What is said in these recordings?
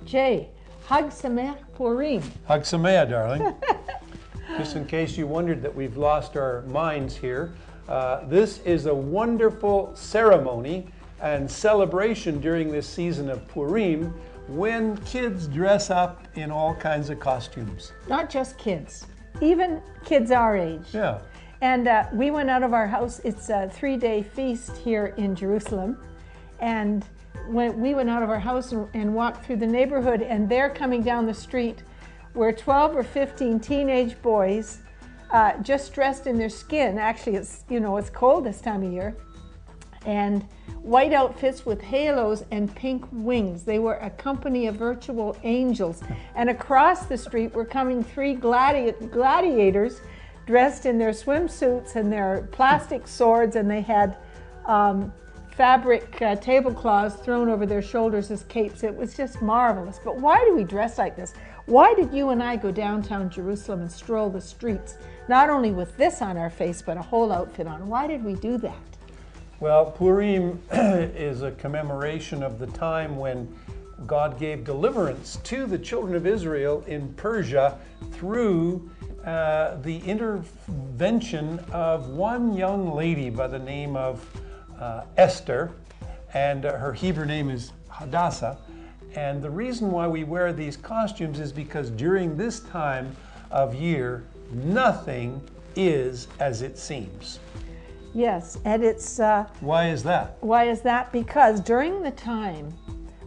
Jay, Hag Sameach Purim. Hag Sameach, darling. Just in case you wondered that we've lost our minds here, this is a wonderful ceremony and celebration during this season of Purim when kids dress up in all kinds of costumes. Not just kids, even kids our age. Yeah. And we went out of our house. It's a 3-day feast here in Jerusalem. And when we went out of our house and walked through the neighborhood, and there coming down the street were 12 or 15 teenage boys just dressed in their skin. Actually, it's, you know, it's cold this time of year. And white outfits with halos and pink wings. They were a company of virtual angels. And across the street were coming 3 gladiators dressed in their swimsuits and their plastic swords, and they had fabric tablecloths thrown over their shoulders as capes. It was just marvelous. But why do we dress like this? Why did you and I go downtown Jerusalem and stroll the streets, not only with this on our face, but a whole outfit on? Why did we do that? Well, Purim is a commemoration of the time when God gave deliverance to the children of Israel in Persia through the intervention of one young lady by the name of Esther, and her Hebrew name is Hadassah. And the reason why we wear these costumes is because during this time of year, nothing is as it seems. Yes, and it's... Why is that? Why is that? Because during the time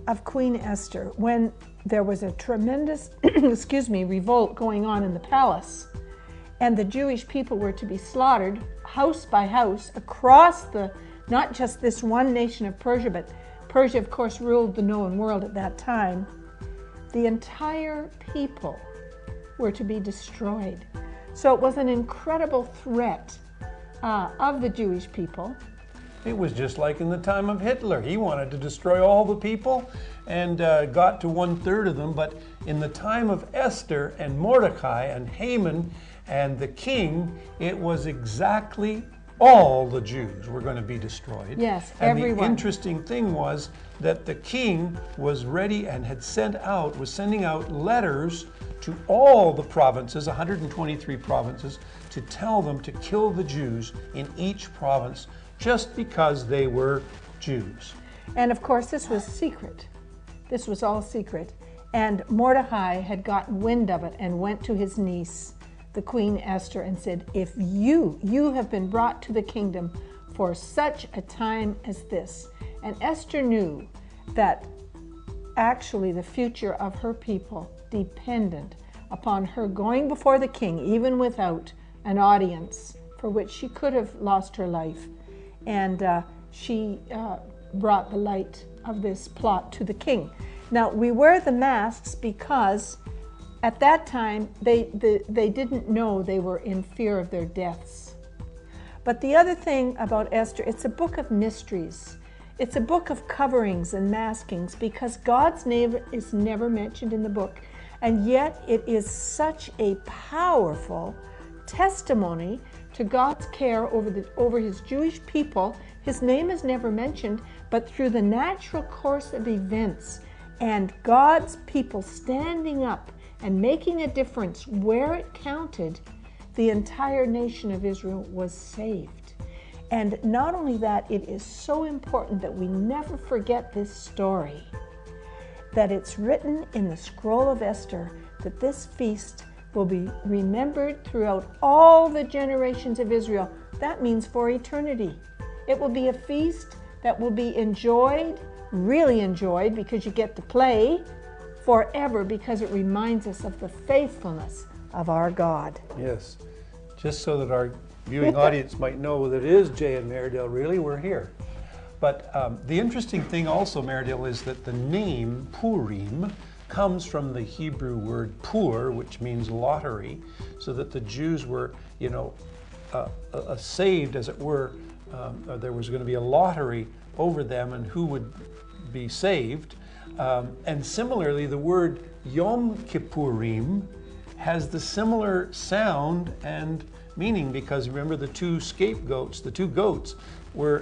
of Queen Esther, when there was a tremendous, revolt going on in the palace, and the Jewish people were to be slaughtered house by house across the, not just this one nation of Persia, but Persia, of course, ruled the known world at that time. The entire people were to be destroyed. So it was an incredible threat of the Jewish people. It was just like in the time of Hitler. He wanted to destroy all the people and got to 1/3 of them. But in the time of Esther and Mordecai and Haman and the king, it was exactly all the Jews were going to be destroyed. Yes, and everyone. The interesting thing was that the king was ready and had was sending out letters to all the provinces, 123 provinces, to tell them to kill the Jews in each province just because they were Jews. And of course, this was secret. This was all secret. And Mordecai had gotten wind of it and went to his niece, the Queen Esther, and said, if you have been brought to the kingdom for such a time as this. And Esther knew that actually the future of her people depended upon her going before the king, even without an audience, for which she could have lost her life. And she brought the light of this plot to the king. Now, we wear the masks because at that time, they didn't know they were in fear of their deaths. But the other thing about Esther, it's a book of mysteries. It's a book of coverings and maskings because God's name is never mentioned in the book. And yet it is such a powerful testimony to God's care over his Jewish people. His name is never mentioned, but through the natural course of events and God's people standing up and making a difference where it counted, the entire nation of Israel was saved. And not only that, it is so important that we never forget this story, that it's written in the scroll of Esther that this feast will be remembered throughout all the generations of Israel. That means for eternity. It will be a feast that will be enjoyed, really enjoyed, because you get to play forever, because it reminds us of the faithfulness of our God. Yes, just so that our viewing audience might know that it is Jay and Meridel, really, we're here. But the interesting thing also, Meridel, is that the name Purim comes from the Hebrew word pur, which means lottery, so that the Jews were, saved, as it were. There was going to be a lottery over them and who would be saved. And similarly, the word Yom Kippurim has the similar sound and meaning because remember the two scapegoats, the two goats,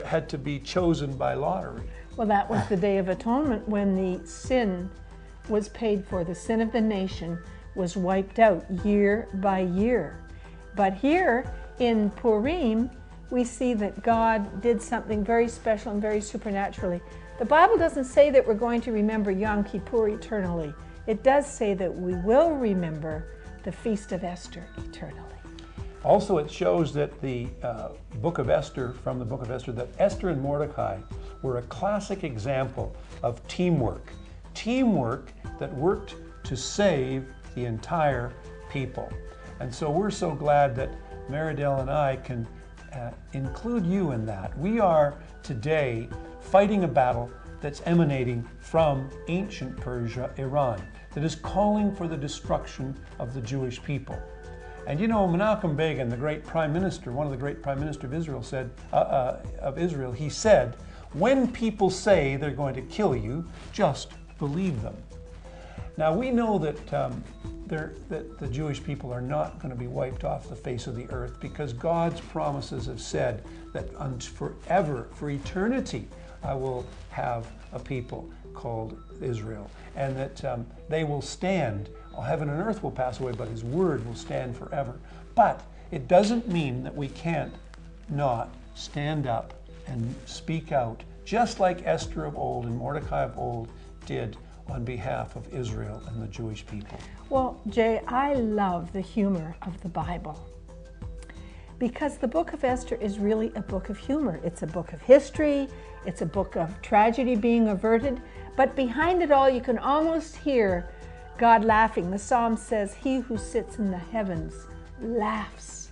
had to be chosen by lottery. Well, that was the Day of Atonement when the sin was paid for. The sin of the nation was wiped out year by year. But here in Purim, we see that God did something very special and very supernaturally. The Bible doesn't say that we're going to remember Yom Kippur eternally. It does say that we will remember the Feast of Esther eternally. Also, it shows that the book of Esther, from the book of Esther, that Esther and Mordecai were a classic example of teamwork. Teamwork that worked to save the entire people. And so we're so glad that Meridel and I can include you in that. We are today fighting a battle that's emanating from ancient Persia, Iran, that is calling for the destruction of the Jewish people. And you know, Menachem Begin, the great prime minister, one of the great prime ministers of Israel, he said, when people say they're going to kill you, just believe them. Now we know that that the Jewish people are not going to be wiped off the face of the earth, because God's promises have said that forever, for eternity, I will have a people called Israel, and that they will stand. Heaven and earth will pass away, but His word will stand forever. But it doesn't mean that we can't not stand up and speak out, just like Esther of old and Mordecai of old did on behalf of Israel and the Jewish people. Well, Jay, I love the humor of the Bible, because the book of Esther is really a book of humor. It's a book of history, it's a book of tragedy being averted, but behind it all you can almost hear God laughing. The psalm says, "He who sits in the heavens laughs."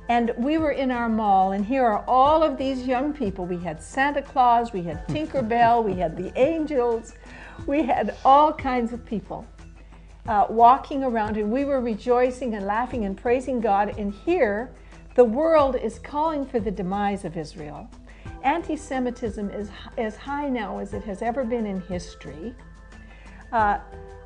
And we were in our mall, and here are all of these young people. We had Santa Claus, we had Tinkerbell, we had the angels, we had all kinds of people walking around, and we were rejoicing and laughing and praising God. And here, the world is calling for the demise of Israel. Anti-Semitism is as high now as it has ever been in history.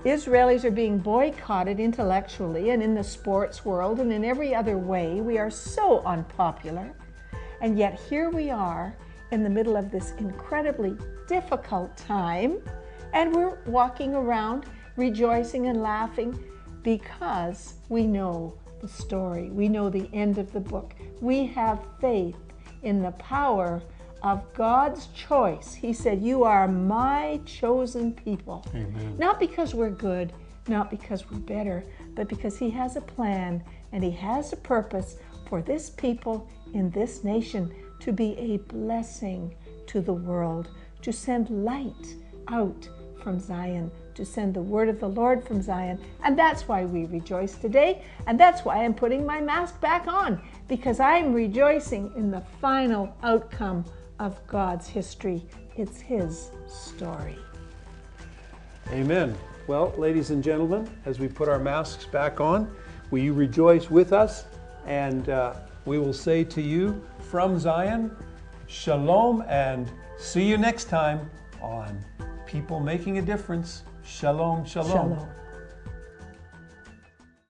Israelis are being boycotted intellectually and in the sports world and in every other way. We are so unpopular. And yet here we are in the middle of this incredibly difficult time, and we're walking around rejoicing and laughing because we know the story. We know the end of the book. We have faith in the power of God's choice. He said, "You are my chosen people." Amen. Not because we're good, not because we're better, but because He has a plan and He has a purpose for this people in this nation to be a blessing to the world, to send light out from Zion, to send the word of the Lord from Zion. And that's why we rejoice today, and that's why I'm putting my mask back on, because I'm rejoicing in the final outcome of God's history. It's His story. Amen. Well, ladies and gentlemen, as we put our masks back on, will you rejoice with us? And we will say to you from Zion, Shalom, and see you next time on People Making a Difference. Shalom, shalom. Shalom.